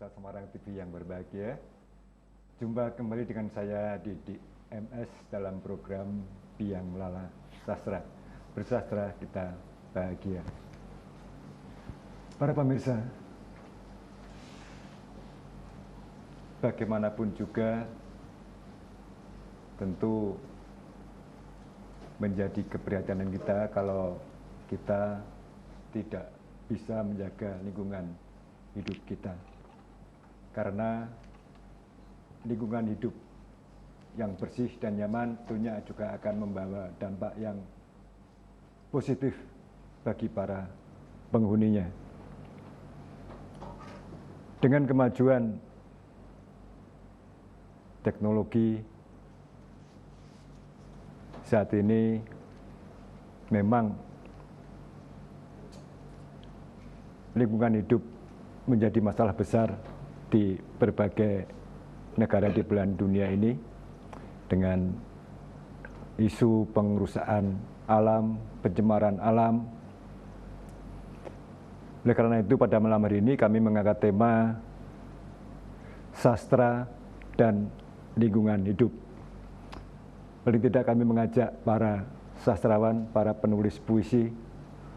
pemirsa Semarang TV yang berbahagia. Jumpa kembali dengan saya Didik MS dalam program Biang Lala Sastra. Bersastra kita bahagia. Para pemirsa, bagaimanapun juga tentu menjadi keprihatinan kita kalau kita tidak bisa menjaga lingkungan hidup kita. Karena lingkungan hidup yang bersih dan nyaman tentunya juga akan membawa dampak yang positif bagi para penghuninya. Dengan kemajuan teknologi saat ini memang lingkungan hidup menjadi masalah besar di berbagai negara di belahan dunia ini dengan isu pengerusakan alam, pencemaran alam. Oleh karena itu pada malam hari ini kami mengangkat tema sastra dan lingkungan hidup. Paling tidak kami mengajak para sastrawan, para penulis puisi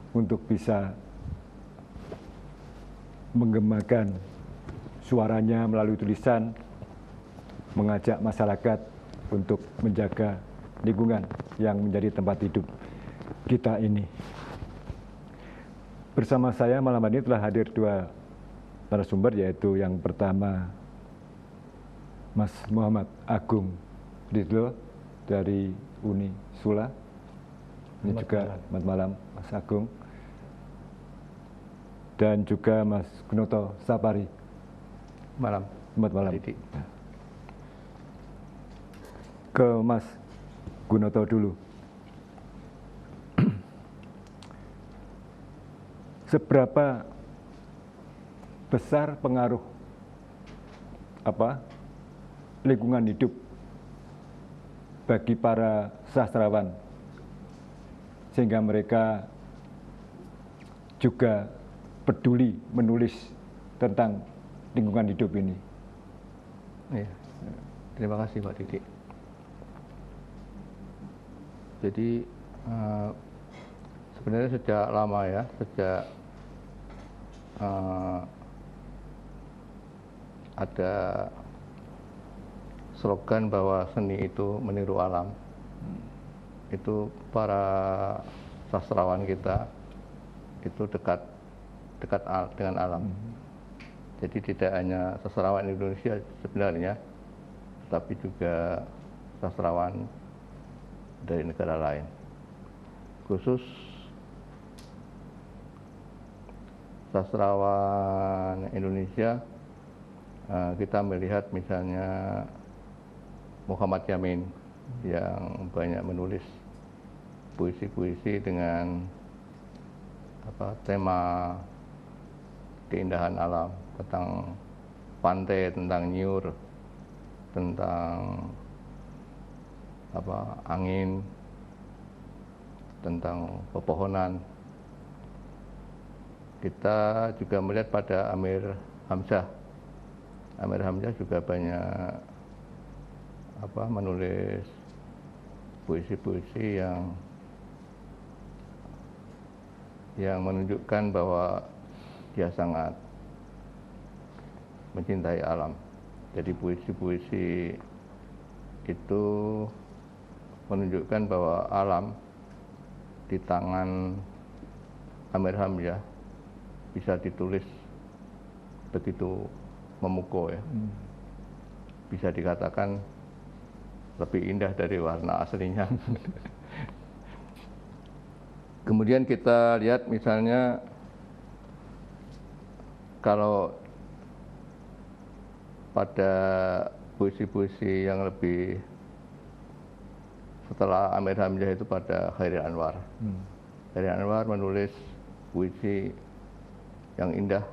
untuk bisa menggemakan suaranya melalui tulisan, mengajak masyarakat untuk menjaga lingkungan yang menjadi tempat hidup kita ini. Bersama saya malam ini telah hadir dua narasumber, yaitu yang pertama Mas Muhammad Agung Ridho dari Uni Sula. Ini juga selamat malam Mas Agung. Dan juga Mas Gunoto Sapari. Malam. Selamat malam. Didi. Ke Mas Gunoto dulu. Seberapa besar pengaruh lingkungan hidup bagi para sastrawan sehingga mereka juga peduli menulis tentang lingkungan hidup ini? Ya. Terima kasih Pak Didik. Jadi sebenarnya sejak lama ya, sejak ada slogan bahwa seni itu meniru alam. Itu para sastrawan kita itu dekat dengan alam. Jadi tidak hanya sastrawan Indonesia sebenarnya, tapi juga sastrawan dari negara lain. Khusus sastrawan Indonesia, kita melihat misalnya Muhammad Yamin yang banyak menulis puisi-puisi dengan tema keindahan alam, tentang pantai, tentang nyur, tentang angin, tentang pepohonan. Kita juga melihat pada Amir Hamzah. Amir Hamzah juga banyak menulis puisi-puisi yang menunjukkan bahwa dia sangat mencintai alam. Jadi puisi-puisi itu menunjukkan bahwa alam di tangan Amir Hamzah bisa ditulis begitu memukau ya. Bisa dikatakan lebih indah dari warna aslinya. Kemudian kita lihat misalnya kalau pada puisi-puisi yang lebih setelah Amir Hamzah itu pada Chairil Anwar. Chairil Anwar menulis puisi yang indah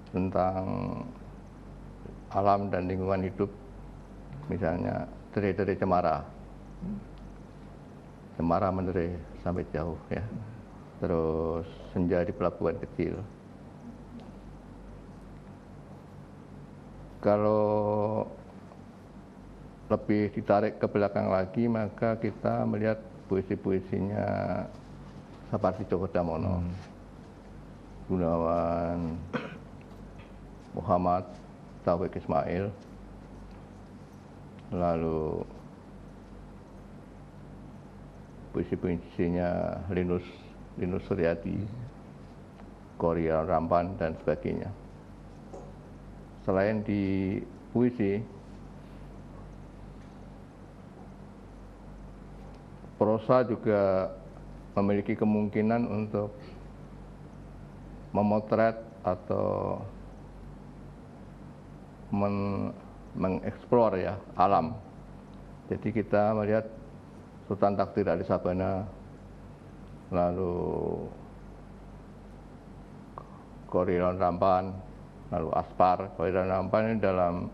tentang alam dan lingkungan hidup. Misalnya Derai-derai Cemara. Cemara menderai sampai jauh ya. Terus Senja di Pelabuhan Kecil. Kalau lebih ditarik ke belakang lagi, maka kita melihat puisi-puisinya Sapardi Djoko Damono, Gunawan Muhammad, Taufik Ismail, lalu puisi-puisinya Linus Suryadi, Korea Rampan, dan sebagainya. Selain di puisi, prosa juga memiliki kemungkinan untuk memotret atau mengeksplor ya alam. Jadi kita melihat Sultan Takdir Ali Sabana, lalu Korilon Rampan, lalu Aspar. Korilon Rampan ini dalam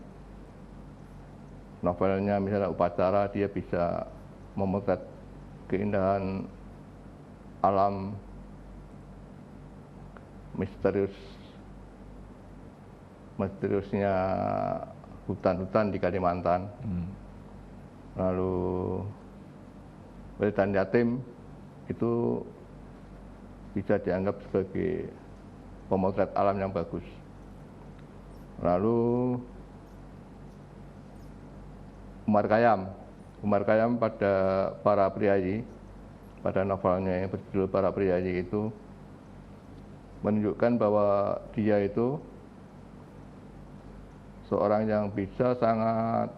novelnya misalnya Upacara, dia bisa memotret keindahan alam, misteriusnya hutan-hutan di Kalimantan. Lalu Wildan Yatim itu bisa dianggap sebagai pemotret alam yang bagus. Lalu Umar Khayyam pada Para Priyayi, pada novelnya yang berjudul Para Priyayi itu menunjukkan bahwa dia itu seorang yang bisa sangat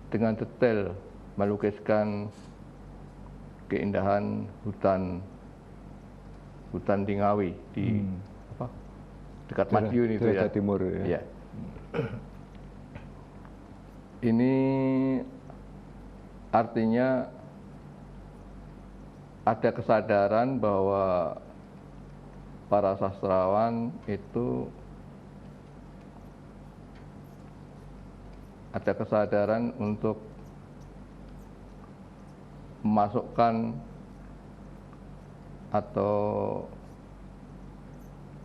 dengan detail melukiskan keindahan hutan di Ngawi di dekat Madiun itu ya. Timur ya. Ya. Ini artinya ada kesadaran bahwa para sastrawan itu ada kesadaran untuk memasukkan atau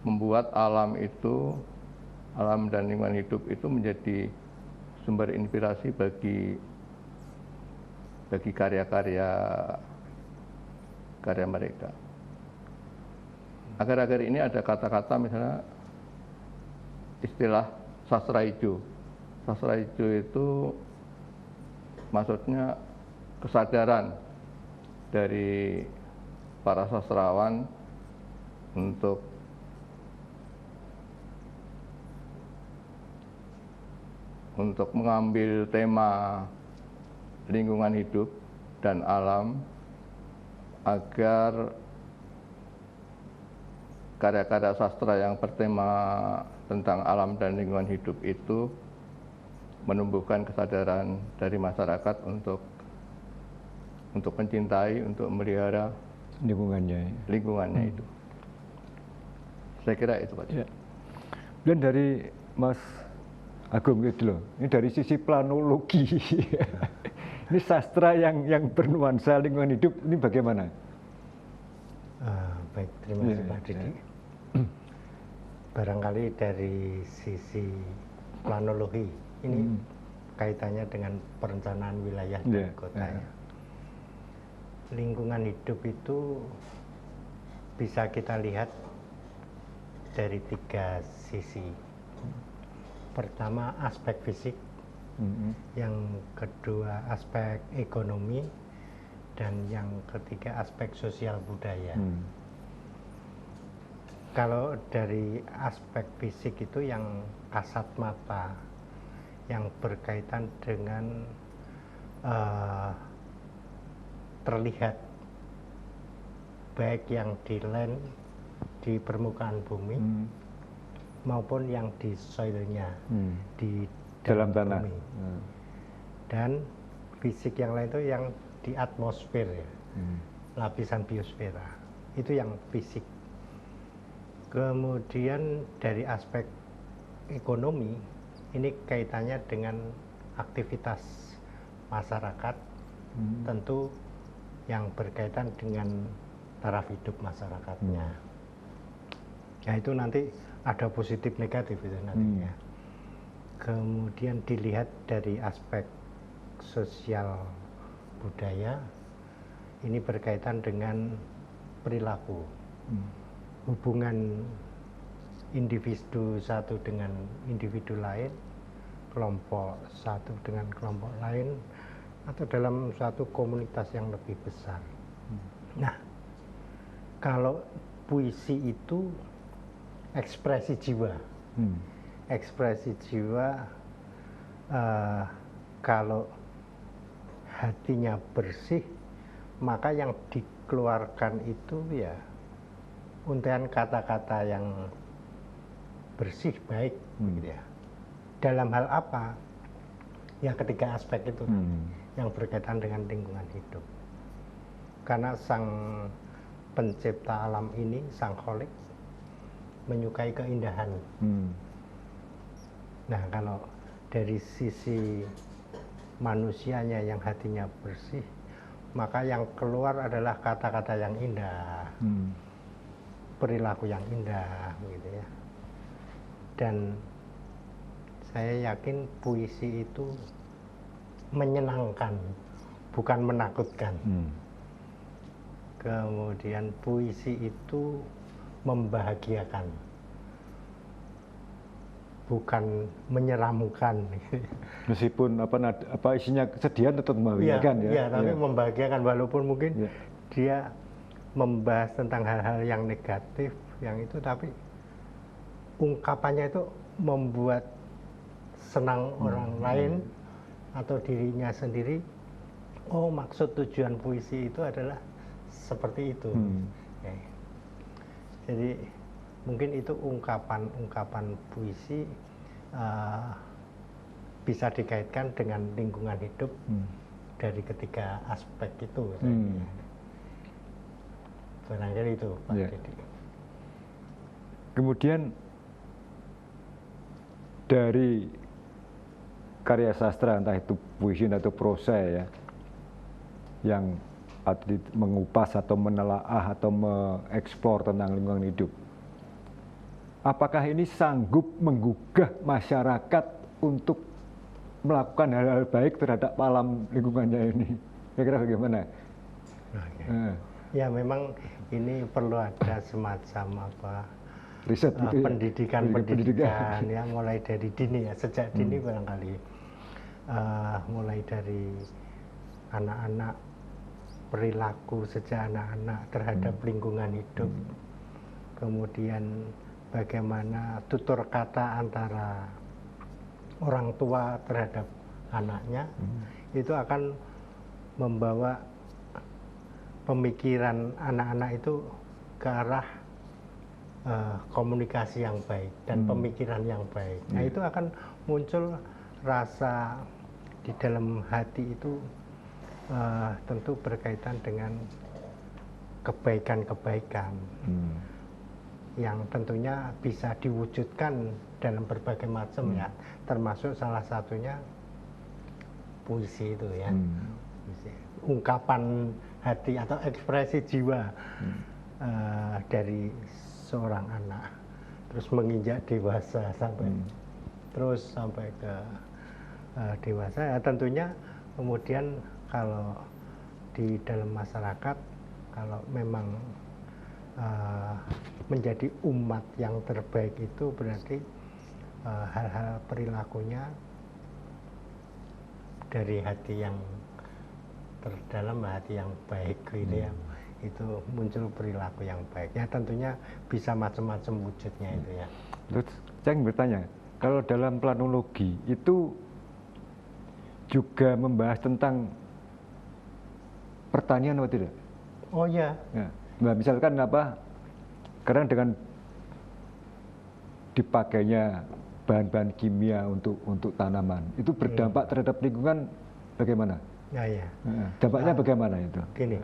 membuat alam dan lingkungan hidup itu menjadi sumber inspirasi bagi karya-karya mereka. Akhir-akhir ini ada kata-kata misalnya istilah sastra hijau. Sastra hijau itu maksudnya kesadaran dari para sastrawan untuk mengambil tema lingkungan hidup dan alam agar karya-karya sastra yang bertema tentang alam dan lingkungan hidup itu menumbuhkan kesadaran dari masyarakat untuk mencintai, untuk memelihara lingkungannya itu. Saya kira itu Pak. Ya. Dan dari Mas Agung itu loh, ini dari sisi planologi, ini sastra yang bernuansa lingkungan hidup ini bagaimana? Baik, terima kasih Pak Didi. Barangkali dari sisi planologi, ini kaitannya dengan perencanaan wilayah dan kota. Lingkungan hidup itu bisa kita lihat dari 3 sisi. Pertama aspek fisik, yang kedua aspek ekonomi, dan yang ketiga aspek sosial budaya. Kalau dari aspek fisik itu yang kasat mata, yang berkaitan dengan terlihat, baik yang di land, di permukaan bumi, maupun yang di soilnya, di dalam tanah. Bumi. Dan fisik yang lain itu yang di atmosfer, ya, lapisan biosfera, itu yang fisik. Kemudian dari aspek ekonomi, ini kaitannya dengan aktivitas masyarakat, tentu yang berkaitan dengan taraf hidup masyarakatnya. Nah itu nanti ada positif negatif itu nantinya. Kemudian dilihat dari aspek sosial budaya, ini berkaitan dengan perilaku. Hubungan individu satu dengan individu lain, kelompok satu dengan kelompok lain, atau dalam suatu komunitas yang lebih besar. Nah, kalau puisi itu ekspresi jiwa. Ekspresi jiwa, kalau hatinya bersih, maka yang dikeluarkan itu ya untaian kata-kata yang bersih, baik, gitu ya. Dalam hal apa? Ya ketiga aspek itu yang berkaitan dengan lingkungan hidup. Karena sang pencipta alam ini, sang kholik, menyukai keindahan. Nah, kalau dari sisi manusianya yang hatinya bersih, maka yang keluar adalah kata-kata yang indah, perilaku yang indah, gitu ya. Dan saya yakin puisi itu menyenangkan, bukan menakutkan. Kemudian puisi itu membahagiakan, bukan menyeramkan. Meskipun apa isinya kesedihan tetap membahagiakan ya. Iya, tapi membahagiakan, walaupun mungkin dia membahas tentang hal-hal yang negatif, yang itu, tapi ungkapannya itu membuat senang orang lain atau dirinya sendiri. Oh, maksud tujuan puisi itu adalah seperti itu. Jadi mungkin itu ungkapan puisi bisa dikaitkan dengan lingkungan hidup dari ketiga aspek itu. Barangkali itu, Pak Didi. Kemudian dari karya sastra, entah itu puisi atau prosa ya, yang mengupas atau menelaah atau mengeksplor tentang lingkungan hidup, apakah ini sanggup menggugah masyarakat untuk melakukan hal-hal baik terhadap alam lingkungannya ini? Kira-kira bagaimana? Ya, memang ini perlu ada semacam riset pendidikan ya, mulai dari dini ya, sejak dini barangkali, mulai dari anak-anak, perilaku sejak anak-anak terhadap lingkungan hidup, kemudian bagaimana tutur kata antara orang tua terhadap anaknya, itu akan membawa pemikiran anak-anak itu ke arah komunikasi yang baik dan pemikiran yang baik. Nah, itu akan muncul rasa di dalam hati itu, tentu berkaitan dengan kebaikan-kebaikan yang tentunya bisa diwujudkan dalam berbagai macam ya, termasuk salah satunya puisi itu ya. Ungkapan hati atau ekspresi jiwa dari seorang anak, terus menginjak dewasa sampai ke dewasa ya, tentunya kemudian kalau di dalam masyarakat, kalau memang menjadi umat yang terbaik itu berarti hal-hal perilakunya dari hati yang terdalam, hati yang baik gitu ya, itu muncul perilaku yang baik ya, tentunya bisa macam-macam wujudnya itu ya. Terus saya ingin bertanya, kalau dalam planologi itu juga membahas tentang pertanian atau tidak? Oh ya. Nah, misalkan karena dengan dipakainya bahan-bahan kimia untuk tanaman, itu berdampak terhadap lingkungan bagaimana? Ya. Dampaknya bagaimana itu? Gini,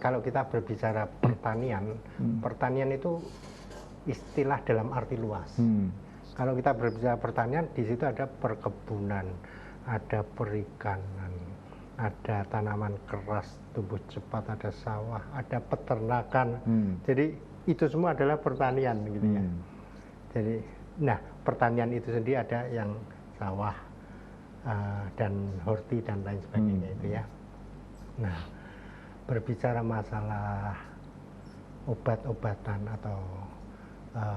kalau kita berbicara pertanian, pertanian itu istilah dalam arti luas. Kalau kita berbicara pertanian, di situ ada perkebunan, ada perikanan, ada tanaman keras tumbuh cepat, ada sawah, ada peternakan. Jadi itu semua adalah pertanian gitu ya. Jadi Nah, pertanian itu sendiri ada yang sawah dan horti dan lain sebagainya itu ya. Nah, berbicara masalah obat-obatan atau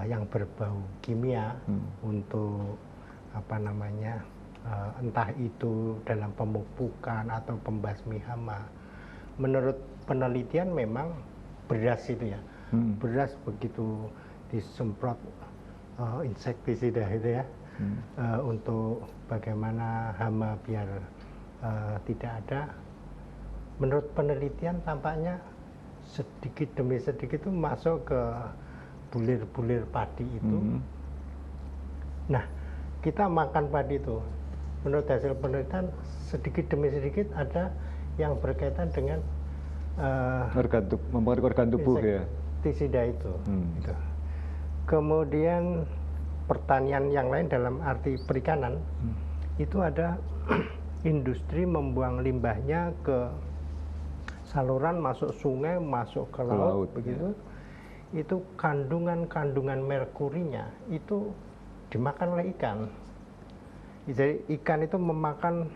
yang berbau kimia untuk apa namanya, entah itu dalam pemupukan atau pembasmi hama. Menurut penelitian memang beras itu ya, beras begitu disemprot insektisida itu ya, untuk bagaimana hama biar tidak ada. Menurut penelitian tampaknya sedikit demi sedikit itu masuk ke bulir-bulir padi itu. Nah, kita makan padi itu, menurut hasil penelitian sedikit demi sedikit ada yang berkaitan dengan mempengaruhi organ tubuh ya. Insektisida itu. Gitu. Kemudian pertanian yang lain dalam arti perikanan itu ada industri membuang limbahnya ke saluran, masuk sungai, masuk ke laut begitu. Itu kandungan merkurinya itu dimakan oleh ikan. Jadi ikan itu memakan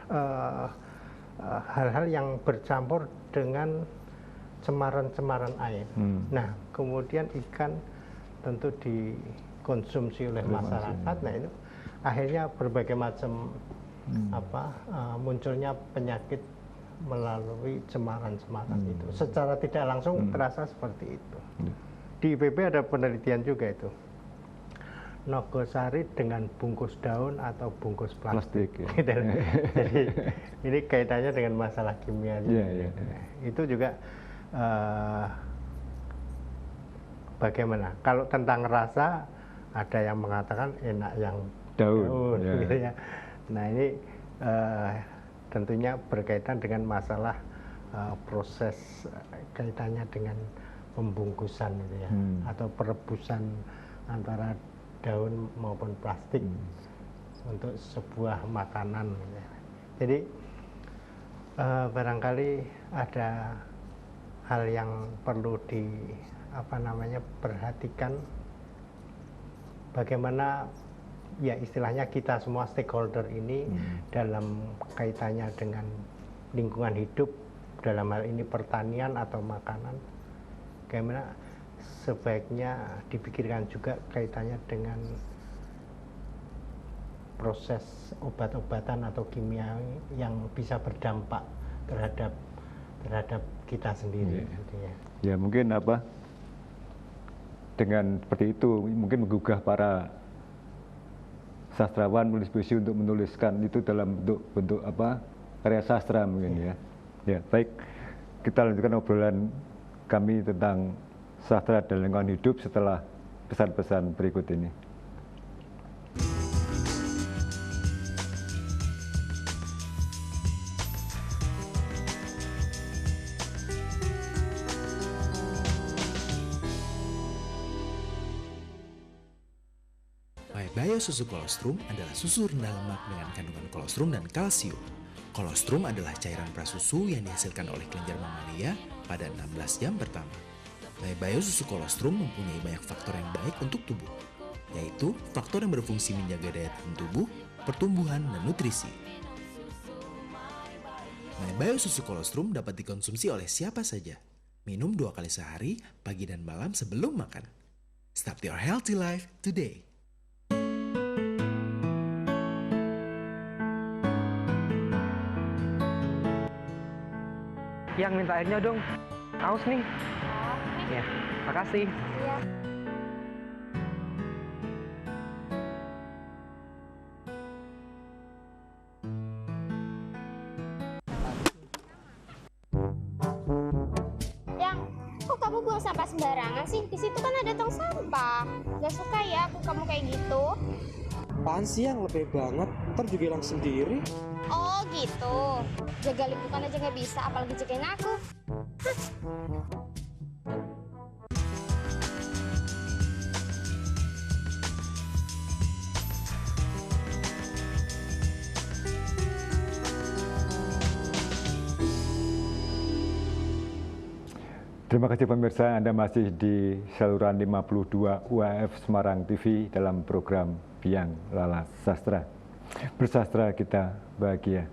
hal-hal yang bercampur dengan cemaran-cemaran air. Nah, kemudian ikan tentu dikonsumsi oleh masyarakat. Nah, itu akhirnya berbagai macam munculnya penyakit melalui cemaran-cemaran itu. Secara tidak langsung terasa seperti itu. Di IPB ada penelitian juga itu. Nogosari dengan bungkus daun atau bungkus plastik. Ya. Jadi ini kaitannya dengan masalah kimia juga. Itu juga bagaimana? Kalau tentang rasa ada yang mengatakan enak yang daun gitu ya. Nah, ini tentunya berkaitan dengan masalah proses kaitannya dengan pembungkusan itu ya, atau perebusan antara daun maupun plastik untuk sebuah makanan gitu ya. Jadi barangkali ada hal yang perlu perhatikan, bagaimana ya istilahnya kita semua stakeholder ini dalam kaitannya dengan lingkungan hidup, dalam hal ini pertanian atau makanan, bagaimana sebaiknya dipikirkan juga kaitannya dengan proses obat-obatan atau kimia yang bisa berdampak terhadap kita sendiri. Gitu ya. Ya mungkin dengan seperti itu mungkin menggugah para sastrawan, menulis puisi untuk menuliskan itu dalam bentuk karya sastra mungkin ya. Ya baik, kita lanjutkan obrolan kami tentang sastra dan lingkungan hidup setelah pesan-pesan berikut ini. My Bio Susu Kolostrum adalah susu rendah lemak dengan kandungan kolostrum dan kalsium. Kolostrum adalah cairan prasusu yang dihasilkan oleh kelenjar mamalia pada 16 jam pertama. My Bio Susu Kolostrum mempunyai banyak faktor yang baik untuk tubuh, yaitu faktor yang berfungsi menjaga daya tahan tubuh, pertumbuhan, dan nutrisi. My Bio Susu Kolostrum dapat dikonsumsi oleh siapa saja. Minum 2 kali sehari, pagi dan malam sebelum makan. Start your healthy life today. Yang minta airnya dong, haus nih. Ya, makasih. Iya. Yang, kok kamu buang sampah sembarangan sih? Di situ kan ada tong sampah. Gak suka ya aku kamu kayak gitu. Apaan sih yang lebih banget? Ntar juga hilang sendiri. Oh gitu, jaga lingkungan aja nggak bisa, apalagi jagain aku. Terima kasih pemirsa, Anda masih di saluran 52 UAF Semarang TV dalam program Biang Lala Sastra. Bersastra kita bahagia.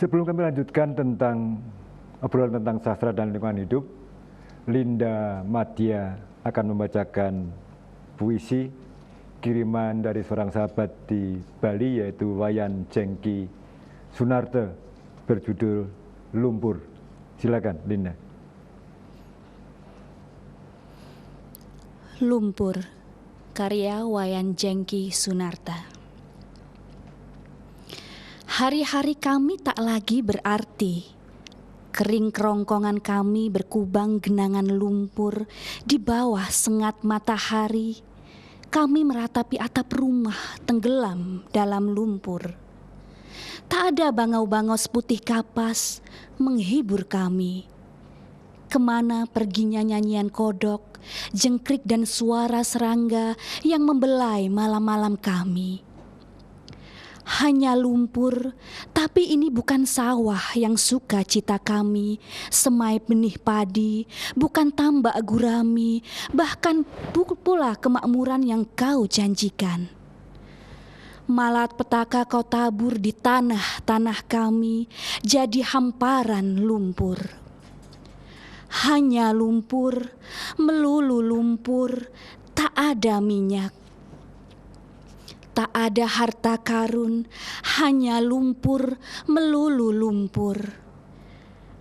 Sebelum kami lanjutkan tentang obrolan tentang sastra dan lingkungan hidup, Linda Madya akan membacakan puisi kiriman dari seorang sahabat di Bali, yaitu Wayan Jengki Sunarte, berjudul Lumpur. Silakan, Linda. Lumpur, karya Wayan Jengki Sunarte. Hari-hari kami tak lagi berarti. Kering kerongkongan kami berkubang genangan lumpur di bawah sengat matahari. Kami meratapi atap rumah tenggelam dalam lumpur. Tak ada bangau-bangau seputih kapas menghibur kami. Kemana perginya nyanyian kodok, jengkrik dan suara serangga yang membelai malam-malam kami. Hanya lumpur, tapi ini bukan sawah yang suka cita kami, semai benih padi, bukan tambak gurami, bahkan pula kemakmuran yang kau janjikan. Malat petaka kau tabur di tanah-tanah kami, jadi hamparan lumpur. Hanya lumpur, melulu lumpur, tak ada minyak. Tak ada harta karun, hanya lumpur, melulu lumpur.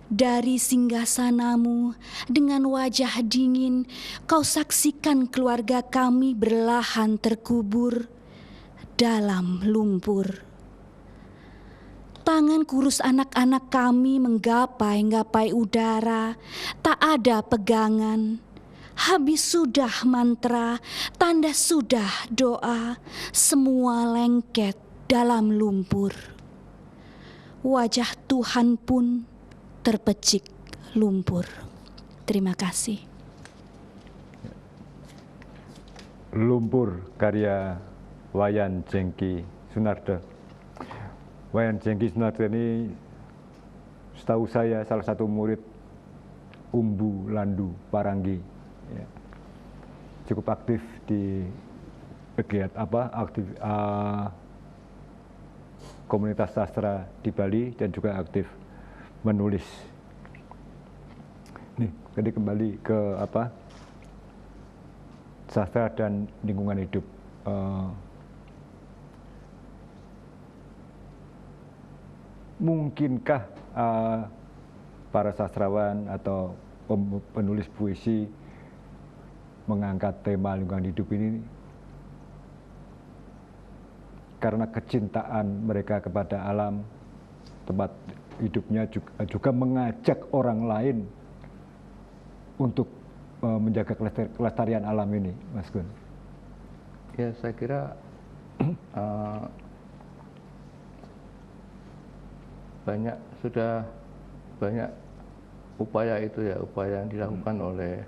Dari singgasanamu, dengan wajah dingin, kau saksikan keluarga kami berlahan terkubur dalam lumpur. Tangan kurus anak-anak kami menggapai-gapai udara, tak ada pegangan. Habis sudah mantra, tanda sudah doa, semua lengket dalam lumpur. Wajah Tuhan pun terpecik lumpur. Terima kasih. Lumpur, karya Wayan Jengki Sunarte. Wayan Jengki Sunarte ini setahu saya salah satu murid Umbu Landu Paranggi. Ya. Cukup aktif di komunitas sastra di Bali dan juga aktif menulis. Nih, jadi kembali ke sastra dan lingkungan hidup. Mungkinkah para sastrawan atau penulis puisi mengangkat tema lingkungan hidup ini karena kecintaan mereka kepada alam, tempat hidupnya, juga mengajak orang lain untuk menjaga kelestarian alam ini, Mas Gun? Ya, saya kira sudah banyak upaya itu ya, upaya yang dilakukan oleh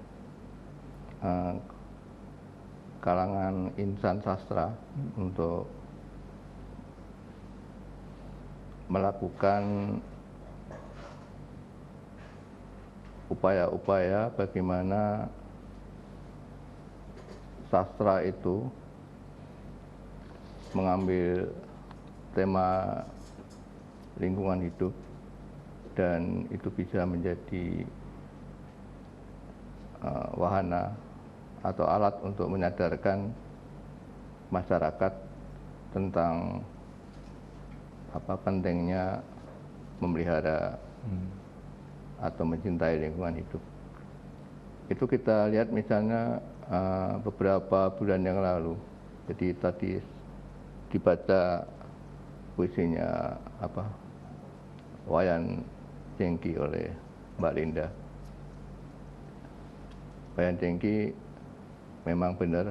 kalangan insan sastra untuk melakukan upaya-upaya bagaimana sastra itu mengambil tema lingkungan hidup dan itu bisa menjadi wahana atau alat untuk menyadarkan masyarakat tentang pentingnya memelihara atau mencintai lingkungan hidup. Itu kita lihat misalnya beberapa bulan yang lalu. Jadi tadi dibaca puisinya Wayan Jengki oleh Mbak Linda. Wayan Jengki memang benar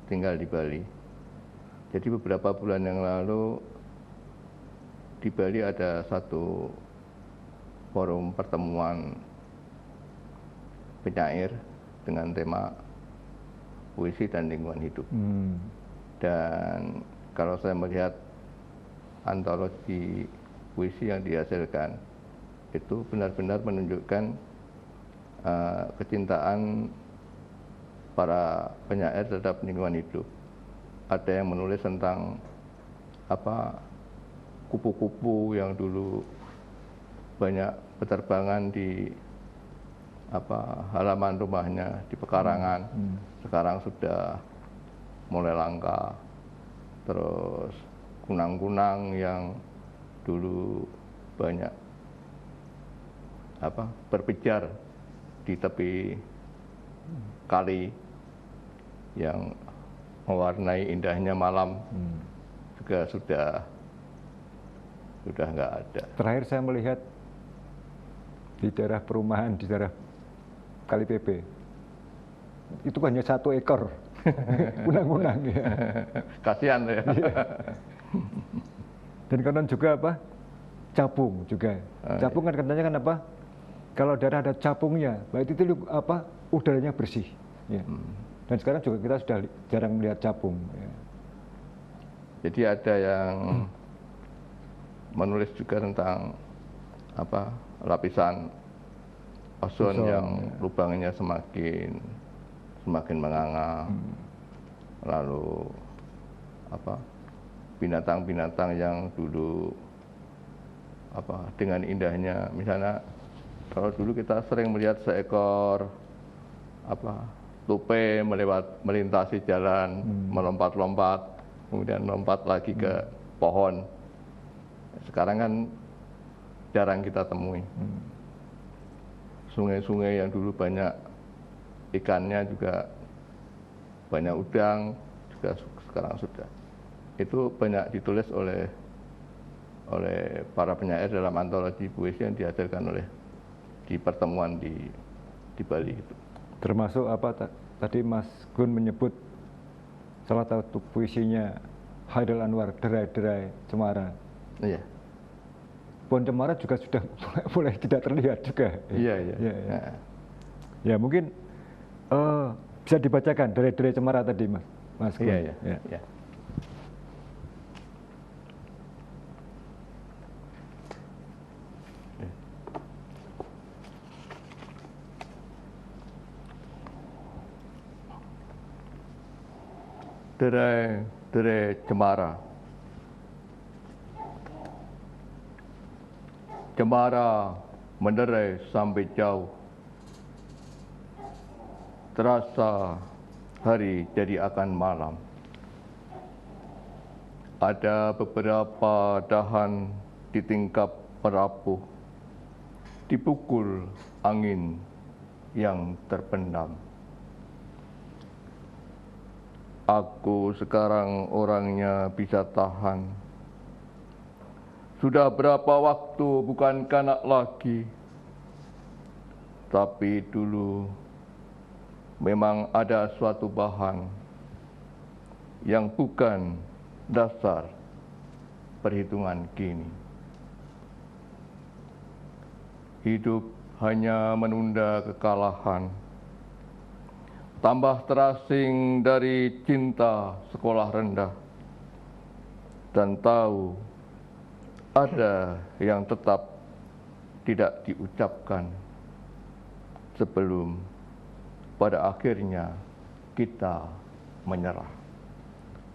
tinggal di Bali. Jadi beberapa bulan yang lalu di Bali ada satu forum pertemuan penyair dengan tema puisi dan lingkungan hidup. Dan kalau saya melihat antologi puisi yang dihasilkan itu benar-benar menunjukkan kecintaan para penyair terhadap lingkungan hidup. Ada yang menulis tentang kupu-kupu yang dulu banyak berterbangan di halaman rumahnya di pekarangan, sekarang sudah mulai langka. Terus kunang-kunang yang dulu banyak berpijar di tepi kali yang mewarnai indahnya malam juga sudah nggak ada. Terakhir saya melihat di daerah perumahan di daerah Kali PP itu hanya 1 ekor kunang-kunang ya. Kasihan ya. Dan konon juga capung juga. Capung kan katanya kan kalau daerah ada capungnya, berarti itu udaranya bersih. Ya. Dan sekarang juga kita sudah jarang melihat capung. Ya. Jadi ada yang menulis juga tentang lapisan ozon yang lubangnya semakin menganga. Lalu binatang-binatang yang dulu dengan indahnya, misalnya kalau dulu kita sering melihat seekor tupai melintasi jalan, melompat-lompat, kemudian lompat lagi ke pohon. Sekarang kan jarang kita temui. Sungai-sungai yang dulu banyak ikannya juga banyak udang juga sekarang sudah. Itu banyak ditulis oleh para penyair dalam antologi puisi yang dihasilkan di pertemuan di Bali itu. Termasuk tadi Mas Gun menyebut salah satu puisinya Hairil Anwar, Derai-derai Cemara. Iya. Pohon cemara juga sudah mulai tidak terlihat juga. Iya. Ya mungkin bisa dibacakan Derai-derai Cemara tadi Mas Gun. Iya. Derai-derai cemara. Cemara menderai sampai jauh. Terasa hari jadi akan malam. Ada beberapa dahan di tingkap merapuh, dipukul angin yang terpendam. Aku sekarang orangnya bisa tahan. Sudah berapa waktu bukan kanak lagi. Tapi dulu memang ada suatu bahan yang bukan dasar perhitungan kini. Hidup hanya menunda kekalahan. Tambah terasing dari cinta sekolah rendah. Dan tahu ada yang tetap tidak diucapkan sebelum pada akhirnya kita menyerah.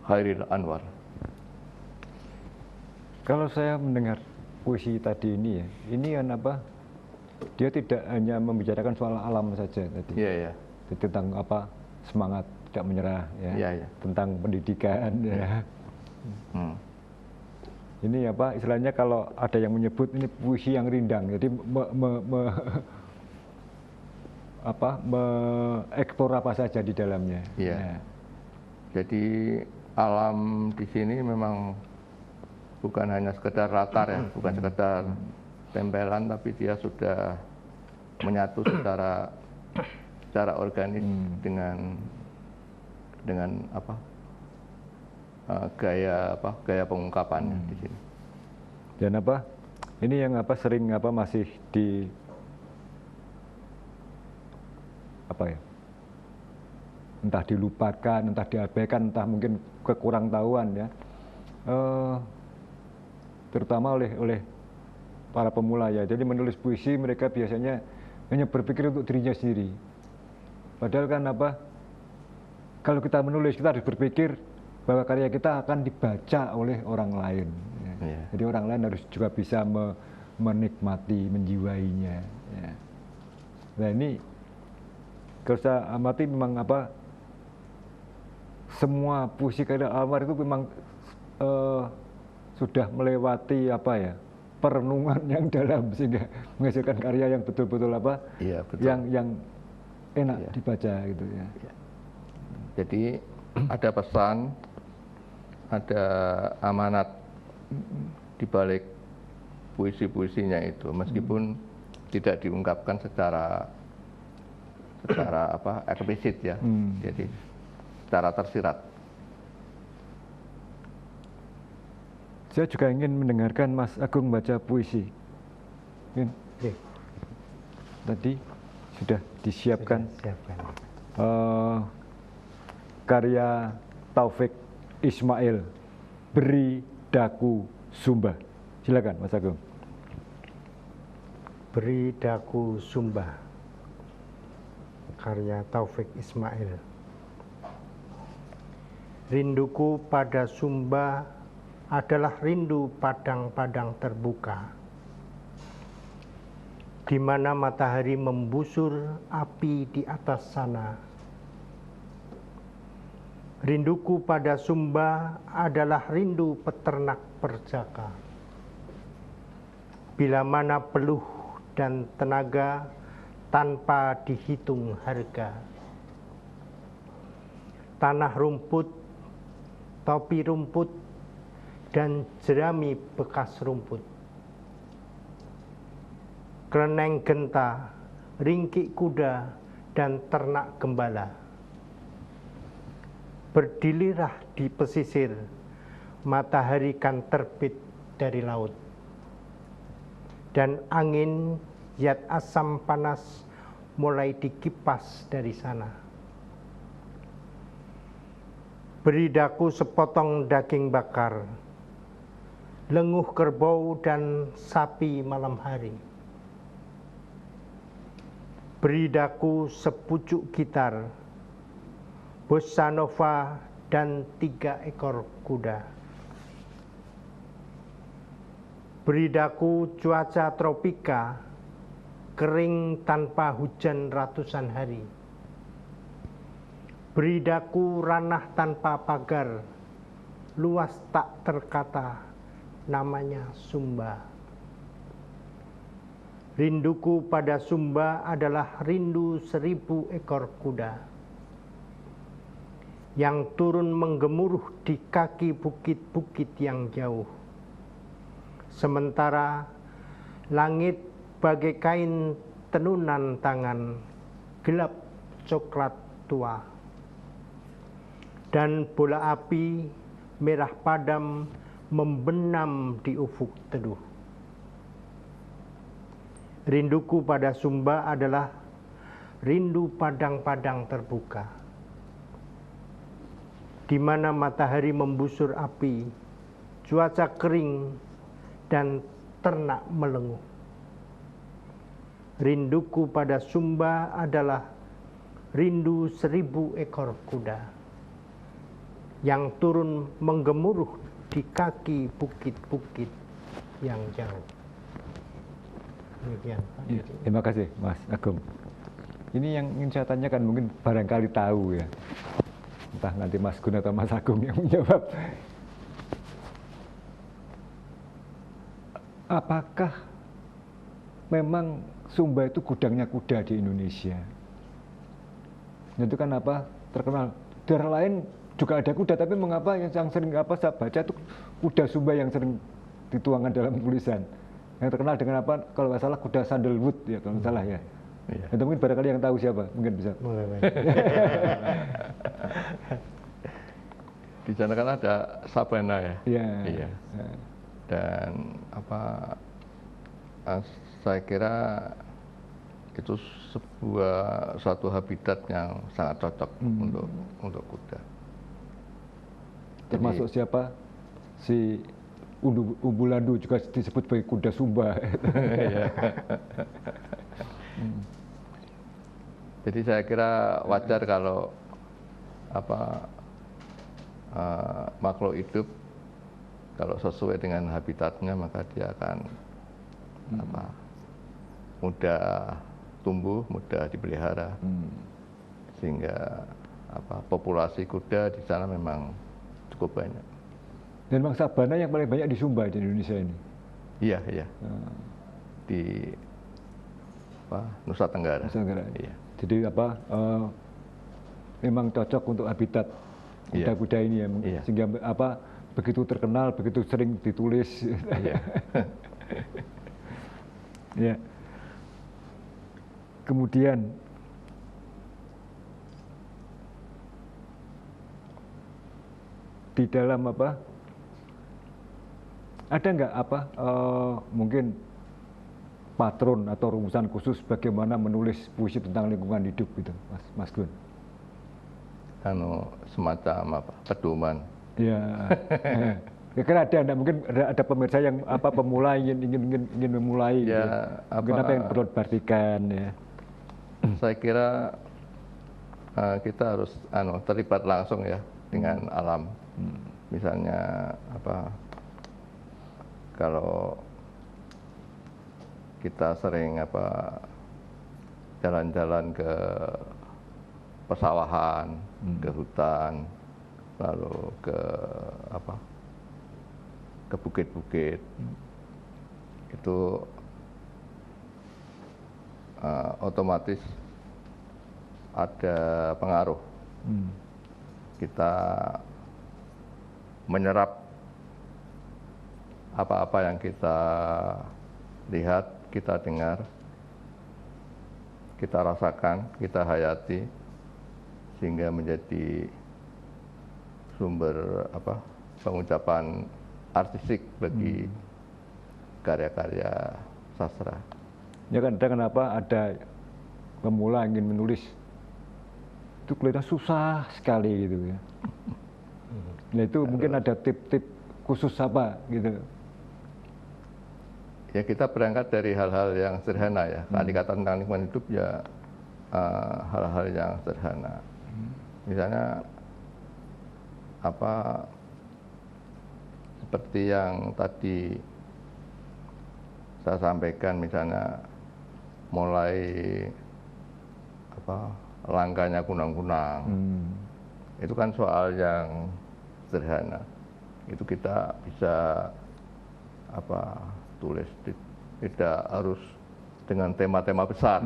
Hairil Anwar. Kalau saya mendengar puisi tadi ini ya, ini kan dia tidak hanya membicarakan soal alam saja tadi. Iya. Tentang semangat tidak menyerah ya. Iya. Tentang pendidikan ya. Ini istilahnya kalau ada yang menyebut ini puisi yang rindang, jadi mengeksplor apa saja di dalamnya. Iya. Ya. Jadi alam di sini memang bukan hanya sekedar latar ya, bukan sekedar tempelan, tapi dia sudah menyatu secara organik dengan gaya pengungkapannya di sini. Dan ini yang sering masih di entah dilupakan, entah diabaikan, entah mungkin kekurang tahuan ya. Terutama oleh para pemula ya. Jadi menulis puisi mereka biasanya hanya berpikir untuk dirinya sendiri. Padahal kan kalau kita menulis kita harus berpikir bahwa karya kita akan dibaca oleh orang lain. Ya. Jadi orang lain harus juga bisa menikmati, menjiwainya. Ya. Nah ini kalau saya amati memang semua puisi karya Anwar itu memang sudah melewati perenungan yang dalam sehingga menghasilkan karya yang betul-betul iya, betul. yang enak dibaca gitu ya. Jadi ada pesan, ada amanat di balik puisi-puisinya itu, meskipun tidak diungkapkan secara eksplisit ya. Jadi secara tersirat. Saya juga ingin mendengarkan Mas Agung baca puisi. Tadi sudah disiapkan. Karya Taufik Ismail, Beri Daku Sumba. Silakan Mas Agung. Beri Daku Sumba, karya Taufik Ismail. Rinduku pada Sumba adalah rindu padang-padang terbuka, di mana matahari membusur api di atas sana. Rinduku pada Sumba adalah rindu peternak perjaka, bila mana peluh dan tenaga tanpa dihitung harga. Tanah rumput, topi rumput, dan jerami bekas rumput. Keleneng genta, ringkik kuda, dan ternak gembala. Berdilirah di pesisir, matahari kan terbit dari laut. Dan angin zat asam panas mulai dikipas dari sana. Beri daku sepotong daging bakar, lenguh kerbau dan sapi malam hari. Beri daku sepucuk gitar, bossa nova, dan 3 ekor kuda. Beri daku cuaca tropika, kering tanpa hujan ratusan hari. Beri daku ranah tanpa pagar, luas tak terkata, namanya Sumba. Rinduku pada Sumba adalah rindu 1000 ekor kuda yang turun menggemuruh di kaki bukit-bukit yang jauh. Sementara langit bagai kain tenunan tangan, gelap coklat tua. Dan bola api merah padam membenam di ufuk teduh. Rinduku pada Sumba adalah rindu padang-padang terbuka, di mana matahari membusur api, cuaca kering, dan ternak melenguh. Rinduku pada Sumba adalah rindu 1000 ekor kuda yang turun menggemuruh di kaki bukit-bukit yang jauh. Demikian, Pak. Ya, terima kasih Mas Agung. Ini yang ingin saya tanyakan, mungkin barangkali tahu ya. Entah nanti Mas Gun atau Mas Agung yang menjawab. Apakah memang Sumba itu gudangnya kuda di Indonesia? Itu kan terkenal. Daerah lain juga ada kuda, tapi mengapa yang sering saya baca itu kuda Sumba yang sering dituangkan dalam tulisan. Yang terkenal dengan kalau nggak salah kuda sandalwood ya kalau nggak salah ya. Iya. Itu mungkin barangkali yang tahu siapa, mungkin bisa. Di sana kan ada Sabana ya. Iya. Dan saya kira itu suatu habitat yang sangat cocok untuk kuda. Termasuk siapa? Si Umbulandu juga disebut sebagai kuda Sumba. Jadi saya kira wajar kalau makhluk hidup kalau sesuai dengan habitatnya maka dia akan mudah tumbuh, mudah dipelihara, sehingga populasi kuda di sana memang cukup banyak. Dan mangsa bana yang paling banyak di Sumba di Indonesia ini. Iya, iya. Di Nusa Tenggara. Nusa Tenggara. Iya. Jadi memang cocok untuk habitat kuda-kuda ini ya, iya. Sehingga begitu terkenal, begitu sering ditulis. Iya. Ya. Kemudian di dalam ada nggak mungkin patron atau rumusan khusus bagaimana menulis puisi tentang lingkungan hidup gitu, Mas Gun? Semacam pedoman. Ya. Kira-kira ada mungkin ada pemirsa yang pemula ingin memulai ya, gitu. Mungkin apa yang perlu diperhatikan ya? Saya kira kita harus terlibat langsung ya dengan alam. Misalnya kalau kita sering jalan-jalan ke pesawahan, ke hutan, lalu ke bukit-bukit, itu otomatis ada pengaruh. Kita menyerap apa-apa yang kita lihat, kita dengar, kita rasakan, kita hayati, sehingga menjadi sumber pengucapan artistik bagi karya-karya sastra. Ya kan, kenapa ada pemula ingin menulis itu kelihatan susah sekali gitu ya. Nah itu mungkin ada tip-tip khusus apa gitu? Ya kita berangkat dari hal-hal yang sederhana ya. Kata-kata tentang lingkungan hidup ya hal-hal yang sederhana. Misalnya seperti yang tadi saya sampaikan, misalnya mulai langkanya kunang-kunang. Itu kan soal yang sederhana. Itu kita bisa tulis, tidak harus dengan tema-tema besar.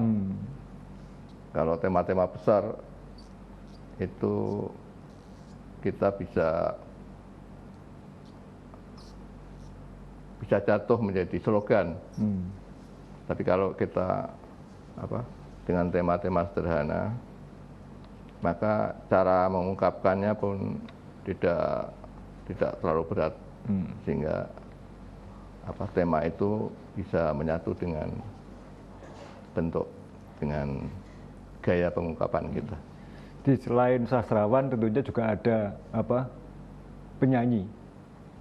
Kalau tema-tema besar itu kita bisa jatuh menjadi slogan. Tapi kalau kita dengan tema-tema sederhana, maka cara mengungkapkannya pun tidak terlalu berat, sehingga tema itu bisa menyatu dengan bentuk, dengan gaya pengungkapan kita. Di selain sastrawan tentunya juga ada penyanyi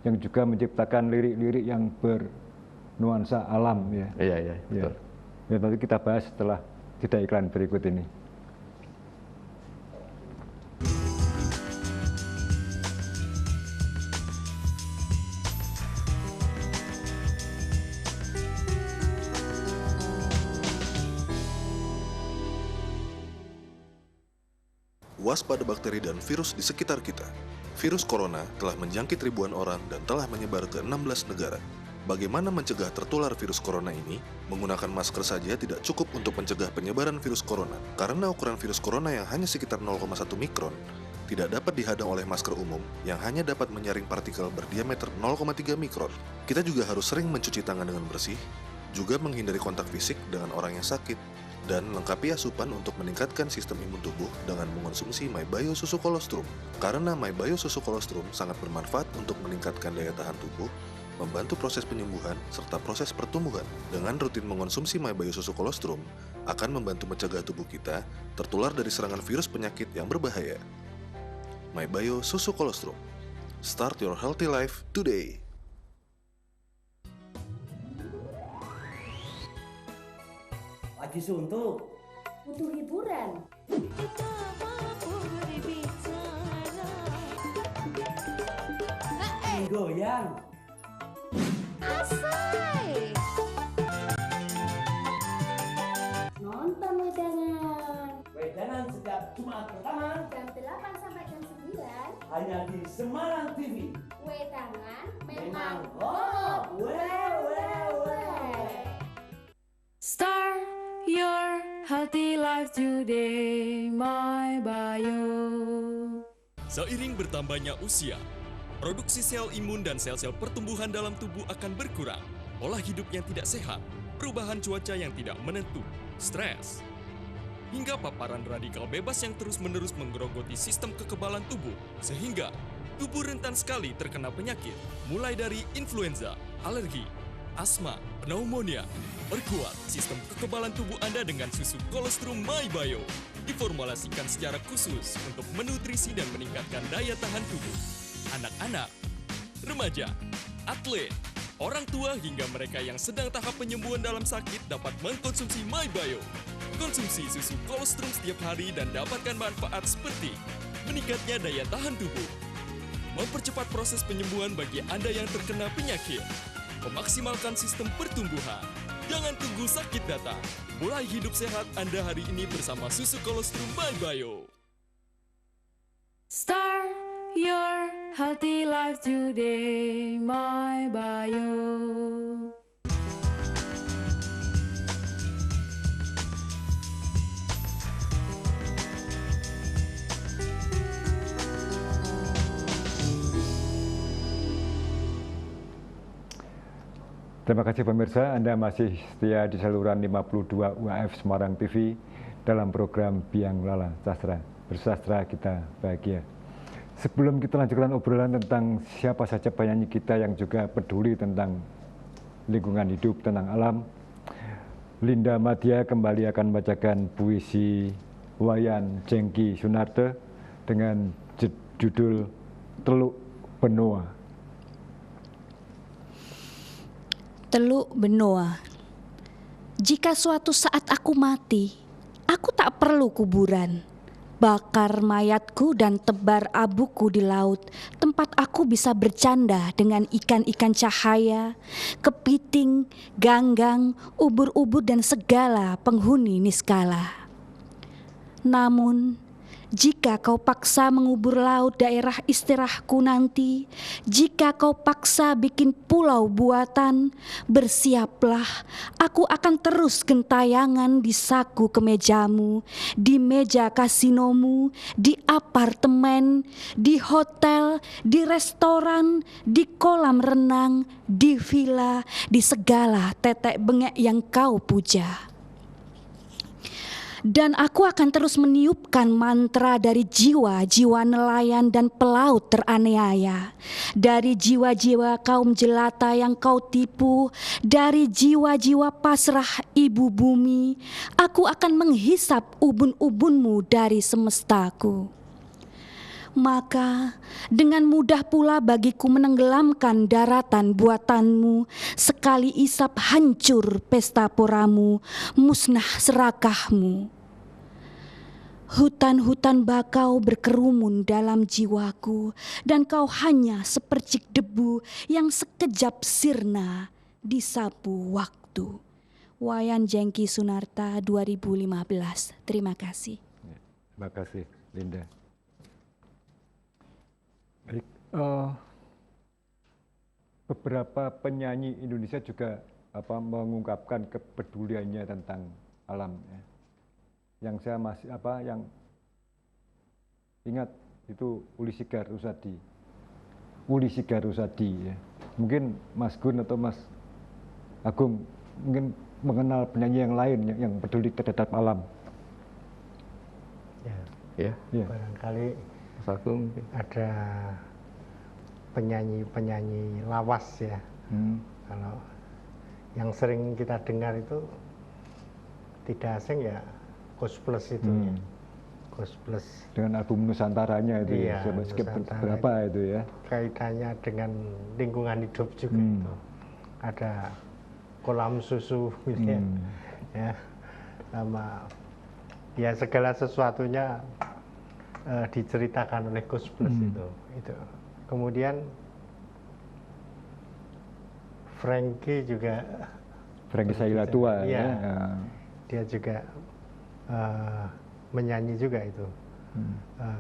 yang juga menciptakan lirik-lirik yang bernuansa alam ya. Iya, betul. Ya, nanti kita bahas setelah jeda iklan berikut ini. Waspada bakteri dan virus di sekitar kita. Virus corona telah menjangkit ribuan orang dan telah menyebar ke 16 negara. Bagaimana mencegah tertular virus corona ini? Menggunakan masker saja tidak cukup untuk mencegah penyebaran virus corona, karena ukuran virus corona yang hanya sekitar 0,1 mikron tidak dapat dihadang oleh masker umum yang hanya dapat menyaring partikel berdiameter 0,3 mikron. Kita juga harus sering mencuci tangan dengan bersih, juga menghindari kontak fisik dengan orang yang sakit, dan lengkapi asupan untuk meningkatkan sistem imun tubuh dengan mengonsumsi MyBio Susu Kolostrum. Karena MyBio Susu Kolostrum sangat bermanfaat untuk meningkatkan daya tahan tubuh, membantu proses penyembuhan, serta proses pertumbuhan. Dengan rutin mengonsumsi MyBio Susu Kolostrum, akan membantu mencegah tubuh kita tertular dari serangan virus penyakit yang berbahaya. MyBio Susu Kolostrum. Start your healthy life today. lagi suntuk. Butuh hiburan. Goyang. Asai. Nonton wedangan. Wedangan setiap Jumat pertama Jam 8 sampai jam 9. hanya di Semarang TV. Wedangan Memang hot. Start your healthy life today, my bio. Seiring bertambahnya usia, produksi sel imun dan sel-sel pertumbuhan dalam tubuh akan berkurang. Pola hidup yang tidak sehat, perubahan cuaca yang tidak menentu, stres, hingga paparan radikal bebas yang terus-menerus menggerogoti sistem kekebalan tubuh, sehingga tubuh rentan sekali terkena penyakit, mulai dari influenza, alergi, asma, pneumonia. Perkuat sistem kekebalan tubuh Anda dengan susu Colostrum My Bio. Diformulasikan secara khusus untuk menutrisi dan meningkatkan daya tahan tubuh. Anak-anak, remaja, atlet, orang tua hingga mereka yang sedang tahap penyembuhan dalam sakit dapat mengkonsumsi My Bio. Konsumsi susu Colostrum setiap hari dan dapatkan manfaat seperti meningkatnya daya tahan tubuh, mempercepat proses penyembuhan bagi Anda yang terkena penyakit, memaksimalkan sistem pertumbuhan. Jangan tunggu sakit datang. Mulai hidup sehat Anda hari ini bersama susu Colostrum My Bio. Start your healthy life today, my bio. Terima kasih pemirsa, Anda masih setia di saluran 52 UAF Semarang TV dalam program Biang Lala Sastra. Bersastra kita bahagia. Sebelum kita lanjutkan obrolan tentang siapa saja penyanyi kita yang juga peduli tentang lingkungan hidup, tentang alam, Linda Madya kembali akan membacakan puisi Wayan Jengki Sunarta dengan judul Teluk Benoa. Teluk Benoa. Jika suatu saat aku mati, aku tak perlu kuburan. Bakar mayatku dan tebar abuku di laut, tempat aku bisa bercanda dengan ikan-ikan cahaya, kepiting, ganggang, ubur-ubur dan segala penghuni niskala. Namun, jika kau paksa mengubur laut daerah istirahatku nanti, jika kau paksa bikin pulau buatan, bersiaplah, aku akan terus gentayangan di saku kemejamu, di meja kasinomu, di apartemen, di hotel, di restoran, di kolam renang, di villa, di segala tetek bengek yang kau puja. Dan aku akan terus meniupkan mantra dari jiwa-jiwa nelayan dan pelaut teraniaya, dari jiwa-jiwa kaum jelata yang kau tipu, dari jiwa-jiwa pasrah ibu bumi. Aku akan menghisap ubun-ubunmu dari semestaku. Maka dengan mudah pula bagiku menenggelamkan daratan buatanmu. Sekali isap hancur pesta poramu, musnah serakahmu. Hutan-hutan bakau berkerumun dalam jiwaku, dan kau hanya sepercik debu yang sekejap sirna disapu waktu. Wayan Jengki Sunarta 2015. Terima kasih. Terima kasih Linda. Baik, beberapa penyanyi Indonesia juga mengungkapkan kepeduliannya tentang alam. Ya. Yang saya masih yang ingat itu Uli Sigar Rusadi. Ya. Mungkin Mas Gun atau Mas Agung mungkin mengenal penyanyi yang lain yang peduli terhadap alam. Ya. Barangkali Mas Agung ada penyanyi lawas ya. Kalau yang sering kita dengar itu tidak asing ya Kos Plus itu ya. Kos Plus dengan album Nusantaranya itu iya, Nusantara berapa itu ya. Kaitannya dengan lingkungan hidup juga itu. Ada kolam susu gitu ya. sama ya segala sesuatunya diceritakan oleh Gus Plus itu. Kemudian Frankie juga, Frankie Saila tua ya, ya. Dia juga menyanyi juga itu,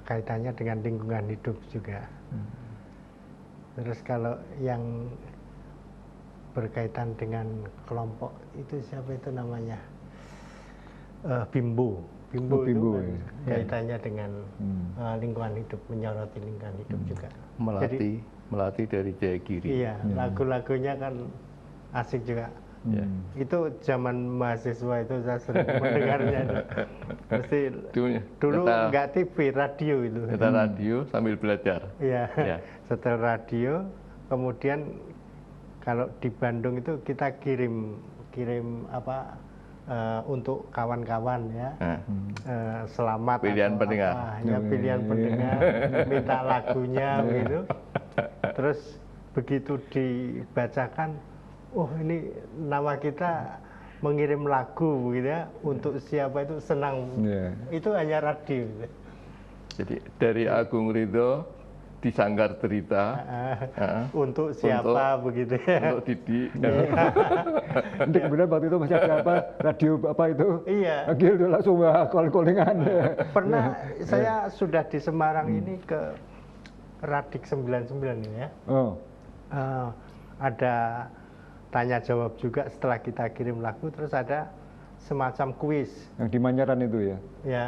kaitannya dengan lingkungan hidup juga. Terus kalau yang berkaitan dengan kelompok itu siapa itu namanya, Bimbo itu kan kaitannya dengan lingkungan hidup, menyoroti lingkungan hidup juga. Melati dari Jayagiri. Iya, lagu-lagunya kan asik juga. Itu zaman mahasiswa itu saya sering mendengarnya. Pasti dulu nggak TV, radio itu. Kita radio sambil belajar. Iya, setel radio, kemudian kalau di Bandung itu kita kirim apa untuk kawan-kawan ya, selamat pilihan pendengar, ya pilihan pendengar, minta lagunya begitu. Terus begitu dibacakan, oh ini nama kita mengirim lagu begitu ya, untuk siapa itu senang. Itu hanya radio. Jadi dari Agung Ridho disanggar cerita untuk siapa begitu ya. Untuk Didi. Nanti kemudian waktu itu masih ada apa, radio apa itu? Iya. Agil itu langsung calling-callingan. Pernah saya sudah di Semarang ini ke Radik 99 ini ya. Ada tanya jawab juga setelah kita kirim lagu, terus ada semacam kuis. Yang di Manyaran itu ya? Ya.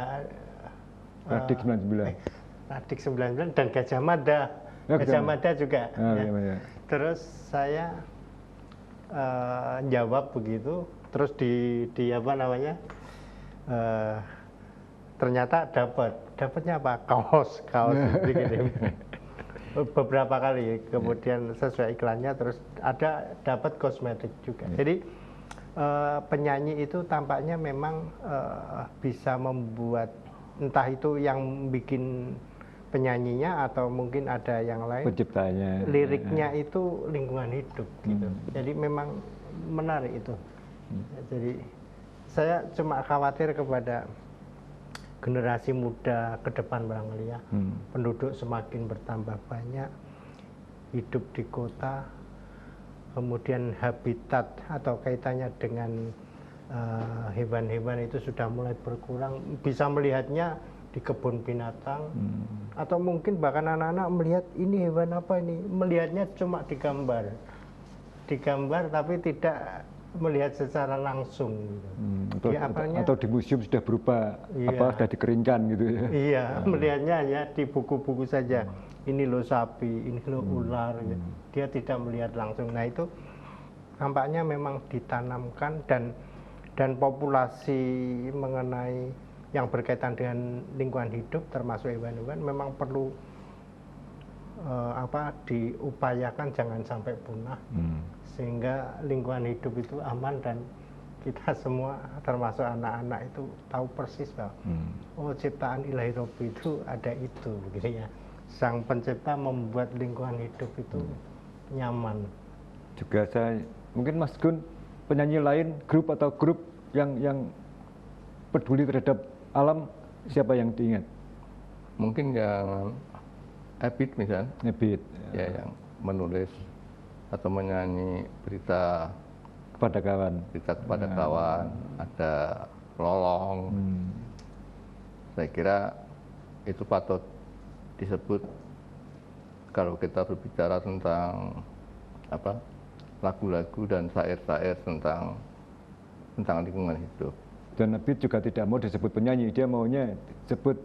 Radik 99. Radik 99 dan Gajah Mada. Gajah Mada juga. Ya. Terus saya jawab begitu, terus di apa namanya? Ternyata dapatnya apa? Kaos dikirim. Beberapa kali, kemudian sesuai iklannya terus dapat kosmetik juga. Jadi penyanyi itu tampaknya memang bisa membuat, entah itu yang bikin penyanyinya atau mungkin ada yang lain, penciptanya, liriknya itu lingkungan hidup gitu. Jadi memang menarik itu. Jadi saya cuma khawatir kepada generasi muda ke depan barangkali ya, penduduk semakin bertambah banyak, hidup di kota, kemudian habitat atau kaitannya dengan hewan-hewan itu sudah mulai berkurang, bisa melihatnya di kebun binatang, atau mungkin bahkan anak-anak melihat ini hewan apa ini, melihatnya cuma digambar tapi tidak melihat secara langsung gitu. Atau di museum sudah berupa sudah dikeringkan gitu ya. Iya, melihatnya hanya di buku-buku saja. Ini loh sapi, ini loh ular gitu. Dia tidak melihat langsung. Nah, itu tampaknya memang ditanamkan dan populasi mengenai yang berkaitan dengan lingkungan hidup termasuk hewan-hewan memang perlu diupayakan jangan sampai punah. Sehingga lingkungan hidup itu aman dan kita semua termasuk anak-anak itu tahu persis bahwa ciptaan Ilahi Robbi itu ada itu begitu ya. Sang pencipta membuat lingkungan hidup itu nyaman. Juga saya mungkin Mas Gun, penyanyi lain grup yang peduli terhadap alam, siapa yang diingat? Mungkin yang Ebit misalnya. Ebit ya, yang menulis atau menyanyi berita kepada kawan, ada Lolong. Saya kira itu patut disebut kalau kita berbicara tentang lagu-lagu dan syair-syair tentang lingkungan hidup. Dan Abid juga tidak mau disebut penyanyi, dia maunya disebut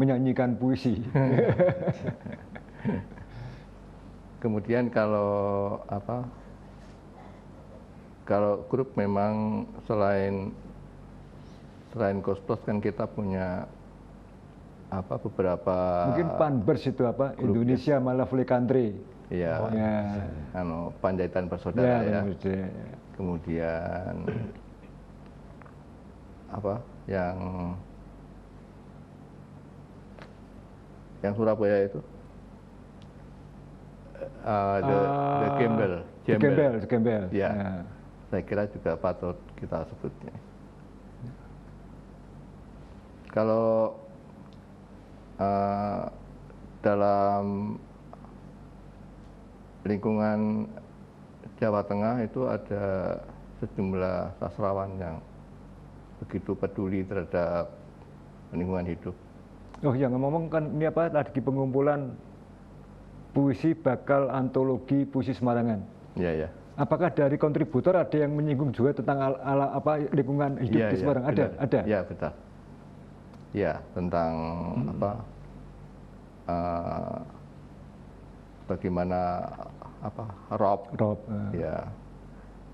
menyanyikan puisi. Kemudian kalau grup memang selain Kostos kan kita punya beberapa mungkin Panbers itu Indonesia Lovely Country. Iya. Panjaitan Bersaudara ya. Kemudian yang Surabaya itu The Gembel. Ya. Saya kira juga patut kita sebutnya. Kalau dalam lingkungan Jawa Tengah itu ada sejumlah sastrawan yang begitu peduli terhadap lingkungan hidup. Oh yang ngomong kan ini apa lagi pengumpulan puisi bakal antologi puisi Semarangan. Iya ya. Apakah dari kontributor ada yang menyinggung juga tentang lingkungan hidup di Semarang? Ada. Iya betul. Ya tentang bagaimana rob. Ya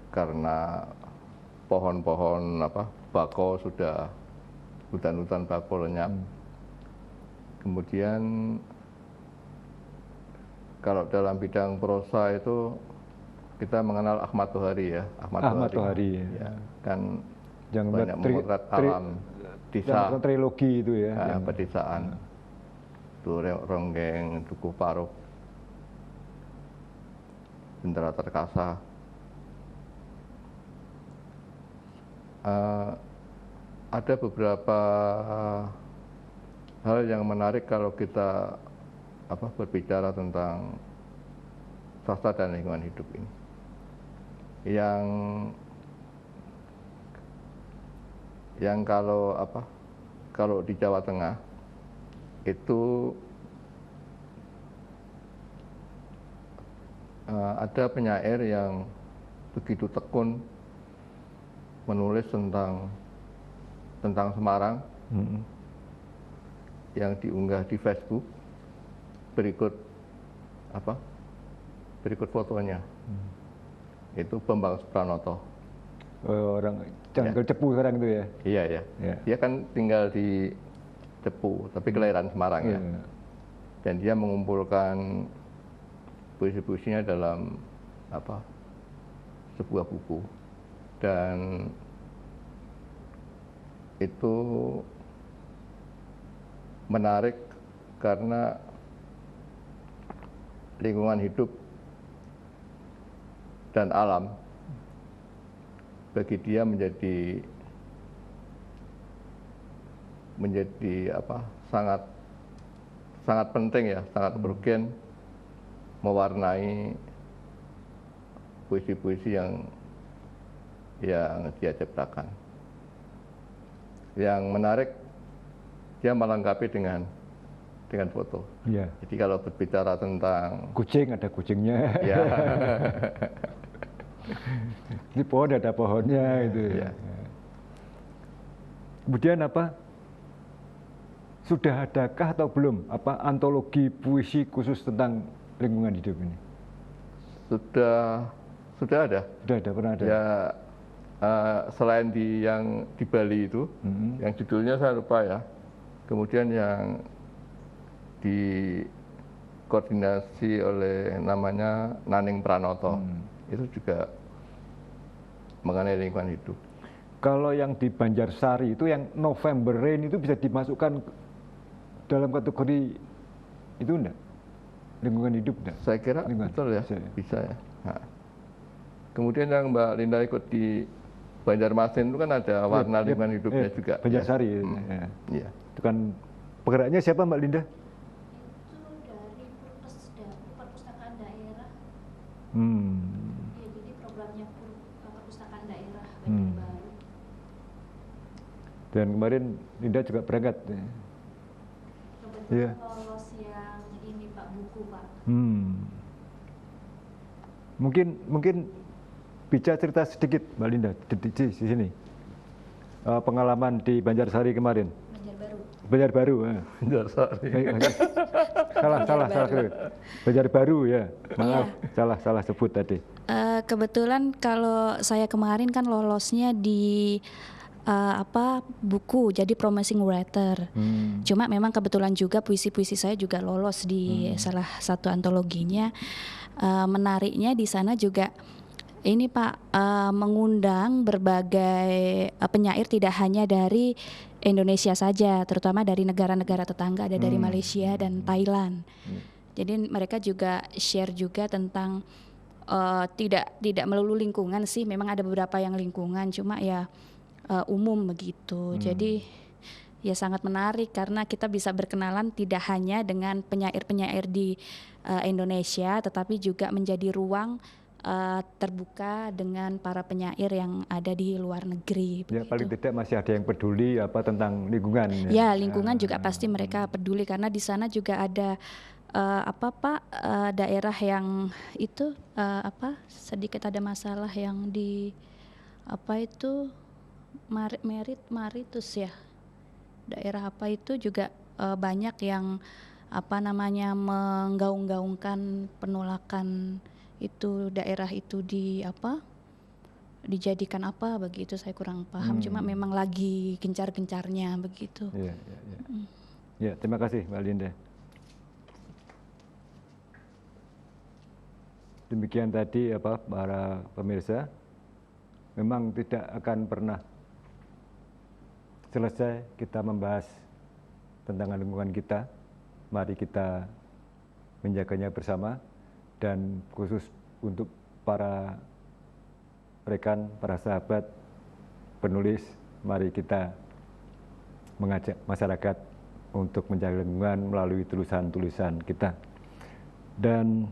karena pohon-pohon bako sudah hutan-hutan bako lenyap. Kemudian kalau dalam bidang prosa itu kita mengenal Ahmad Tohari ya. Ahmad Tohari ya. Kan yang banyak memotret alam desa. Trilogi itu ya. Pedesaan. Itu Ronggeng, Dukuh Paruk, Jendera Terkasa. Ada beberapa hal yang menarik kalau kita berbicara tentang sastra dan lingkungan hidup ini. Yang kalau di Jawa Tengah itu ada penyair yang begitu tekun menulis tentang Semarang yang diunggah di Facebook. Berikut fotonya. Itu Bambang Supranoto. Orang Janggal Cepu sekarang itu ya? Iya ya. Dia kan tinggal di Cepu, tapi kelahiran Semarang ya. Dan dia mengumpulkan puisi-puisinya dalam sebuah buku. Dan itu menarik karena lingkungan hidup dan alam bagi dia menjadi sangat penting ya, sangat urgen mewarnai puisi-puisi yang dia ciptakan. Yang menarik dia melengkapi dengan foto. Iya. Jadi kalau berbicara tentang kucing, ada kucingnya. Ya. Ini pohon ada pohonnya itu. Ya. Kemudian sudah adakah atau belum antologi puisi khusus tentang lingkungan hidup ini? Sudah ada. Sudah ada, pernah ada. Ya selain yang di Bali itu, yang judulnya saya lupa ya. Kemudian yang dikoordinasi oleh namanya Naning Pranoto, itu juga mengenai lingkungan hidup. Kalau yang di Banjarsari itu yang November Rain itu bisa dimasukkan dalam kategori itu enggak? Lingkungan hidup enggak? Saya kira betul ya, bisa ya. Nah. Kemudian yang Mbak Linda ikut di Banjarmasin itu kan ada warna lingkungan hidupnya juga. Banjarsari. Ya. Itu kan penggeraknya siapa Mbak Linda? Perpustakaan daerah. Ya, jadi programnya perpustakaan daerah Banjarbaru. Dan kemarin Linda juga berangkat. Kebetulan lolos yang ini Pak, buku Pak. Mungkin bisa cerita sedikit Mbak Linda di sini. Pengalaman di Banjarsari kemarin. Banjarbaru. Banjarsari. Salah. Banjarbaru ya. Maaf, salah sebut tadi. Kebetulan kalau saya kemarin kan lolosnya di buku, jadi Promising Writer. Cuma memang kebetulan juga puisi-puisi saya juga lolos di salah satu antologinya. Menariknya di sana juga ini Pak, mengundang berbagai penyair tidak hanya dari Indonesia saja, terutama dari negara-negara tetangga, ada dari Malaysia dan Thailand. Jadi mereka juga share juga tentang tidak melulu lingkungan sih, memang ada beberapa yang lingkungan, cuma ya umum begitu. Jadi ya sangat menarik karena kita bisa berkenalan tidak hanya dengan penyair-penyair di Indonesia, tetapi juga menjadi ruang terbuka dengan para penyair yang ada di luar negeri. Ya, paling tidak masih ada yang peduli tentang lingkungan. Ya, lingkungan juga pasti mereka peduli karena di sana juga ada daerah yang itu sedikit ada masalah yang di Maritus ya. Daerah apa itu juga banyak yang menggaung-gaungkan penolakan itu daerah itu dijadikan apa begitu, saya kurang paham, cuma memang lagi gencar-gencarnya begitu. Ya, terima kasih Mbak Linda. Demikian tadi para pemirsa, memang tidak akan pernah selesai kita membahas tentang lingkungan kita. Mari kita menjaganya bersama. Dan khusus untuk para rekan, para sahabat penulis, mari kita mengajak masyarakat untuk menjaga lingkungan melalui tulisan-tulisan kita. Dan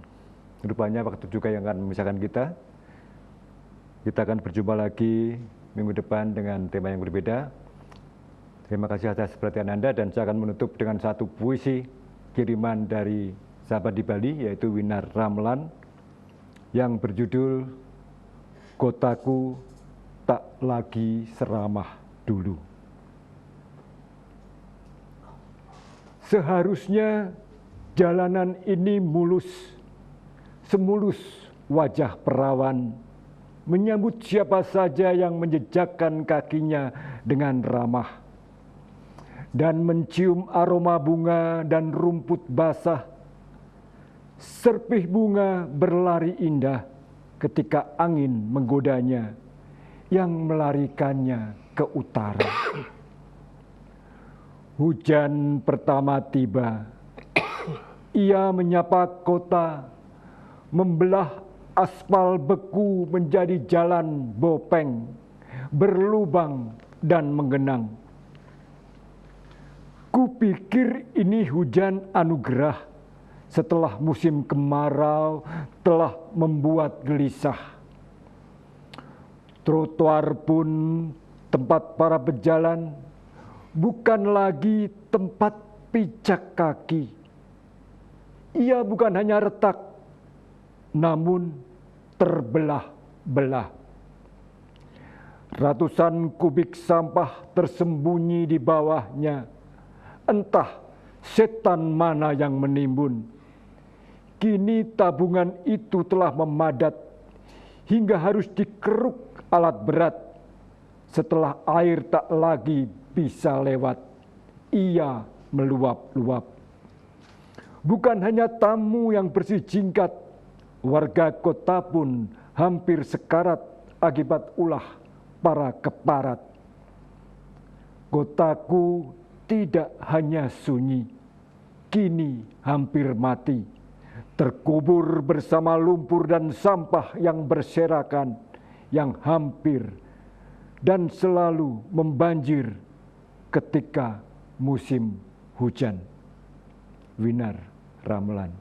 rupanya waktu juga yang akan memisahkan kita. Kita akan berjumpa lagi minggu depan dengan tema yang berbeda. Terima kasih atas perhatian Anda, dan saya akan menutup dengan satu puisi kiriman dari sahabat di Bali, yaitu Winar Ramlan, yang berjudul Kotaku Tak Lagi Seramah Dulu. Seharusnya jalanan ini mulus, semulus wajah perawan, menyambut siapa saja yang menjejakkan kakinya dengan ramah, dan mencium aroma bunga dan rumput basah. Serpih bunga berlari indah ketika angin menggodanya, yang melarikannya ke utara. Hujan pertama tiba, ia menyapa kota, membelah aspal beku menjadi jalan bopeng, berlubang dan menggenang. Kupikir ini hujan anugerah, setelah musim kemarau telah membuat gelisah. Trotoar pun tempat para pejalan bukan lagi tempat pijak kaki. Ia bukan hanya retak, namun terbelah-belah. Ratusan kubik sampah tersembunyi di bawahnya. Entah setan mana yang menimbun. Kini tabungan itu telah memadat hingga harus dikeruk alat berat. Setelah air tak lagi bisa lewat, ia meluap-luap. Bukan hanya tamu yang bersijingkat, warga kota pun hampir sekarat akibat ulah para keparat. Kotaku tidak hanya sunyi, kini hampir mati. Terkubur bersama lumpur dan sampah yang berserakan, yang hampir dan selalu membanjir ketika musim hujan. Winar Ramlan.